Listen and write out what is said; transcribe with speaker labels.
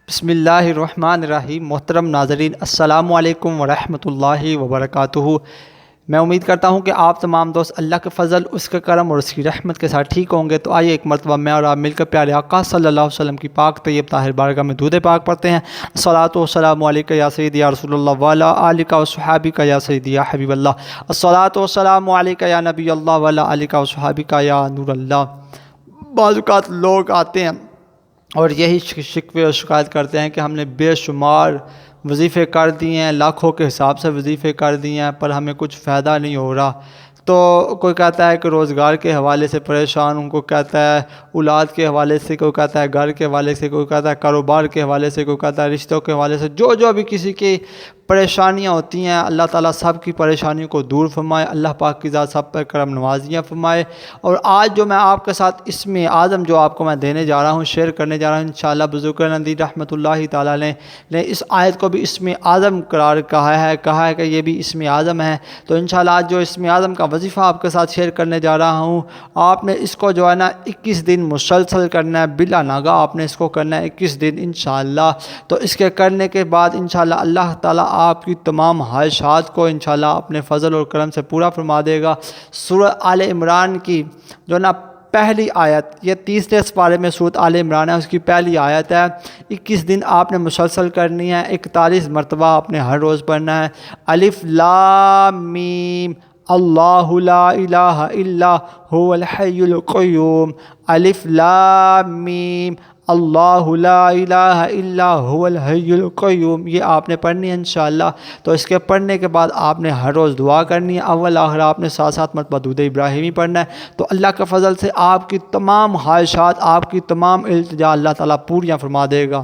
Speaker 1: بسم اللہ الرحمن الرحیم۔ محترم ناظرین، السلام علیکم ورحمۃ اللہ وبرکاتہ۔ میں امید کرتا ہوں کہ آپ تمام دوست اللہ کے فضل، اس کے کرم اور اس کی رحمت کے ساتھ ٹھیک ہوں گے۔ تو آئیے ایک مرتبہ میں اور آپ مل کر پیارے آقا صلی اللہ علیہ وسلم کی پاک طیب طاہر بارگاہ میں درود پاک پڑھتے ہیں۔ الصلاۃ والسلام علیک یا سیدی یا رسول اللہ وعلی آلک وصحابک یا سیدی یا حبیب اللہ۔ الصلاۃ والسلام علیک یا نبی اللہ وعلی آلک وصحابک یا نور اللہ۔ بعض اوقات لوگ آتے ہیں اور یہی شکوے اور شکایت کرتے ہیں کہ ہم نے بے شمار وظیفے کر دیے ہیں، لاکھوں کے حساب سے وظیفے کر دیے ہیں، پر ہمیں کچھ فائدہ نہیں ہو رہا۔ تو کوئی کہتا ہے کہ روزگار کے حوالے سے پریشان ہوں، کوئی کہتا ہے اولاد کے حوالے سے، کوئی کہتا ہے گھر کے حوالے سے، کوئی کہتا ہے کاروبار کے حوالے سے، کوئی کہتا ہے رشتوں کے حوالے سے۔ جو بھی کسی کی پریشانیاں ہوتی ہیں، اللہ تعالیٰ سب کی پریشانیوں کو دور فرمائے، اللہ پاک کی ذات سب پر کرم نوازیاں فرمائے۔ اور آج جو میں آپ کے ساتھ اسم اعظم جو آپ کو میں دینے جا رہا ہوں، شیئر کرنے جا رہا ہوں، انشاءاللہ بزرگ ندی رحمۃ اللہ تعالیٰ نے اس آیت کو بھی اسم اعظم قرار کہا ہے کہ یہ بھی اسم اعظم ہے۔ تو انشاءاللہ آج جو اسم اعظم کا وظیفہ آپ کے ساتھ شیئر کرنے جا رہا ہوں، آپ نے اس کو جو ہے نا 21 دن مسلسل کرنا ہے، بلا ناغہ آپ نے اس کو کرنا ہے 21 دن انشاءاللہ۔ تو اس کے کرنے کے بعد انشاءاللہ اللہ تعالیٰ آپ کی تمام خواہشات کو انشاءاللہ اپنے فضل اور کرم سے پورا فرما دے گا۔ سورہ آل عمران کی جو نا پہلی آیت، یہ 30 سپارے میں سورۃ آل عمران ہے، اس کی پہلی آیت ہے۔ 21 دن آپ نے مسلسل کرنی ہے، 41 مرتبہ آپ نے ہر روز پڑھنا ہے۔ الف لام میم اللہ لا الہ الا هو الحی القیوم، الف لام میم اللہ لا الہ الا هو الحی القیوم، یہ آپ نے پڑھنی ہے انشاءاللہ۔ تو اس کے پڑھنے کے بعد آپ نے ہر روز دعا کرنی ہے، اول آخر آپ نے 7 مرتبہ درود ابراہیمی پڑھنا ہے۔ تو اللہ کے فضل سے آپ کی تمام خواہشات، آپ کی تمام التجا اللہ تعالیٰ پوریاں فرما دے گا۔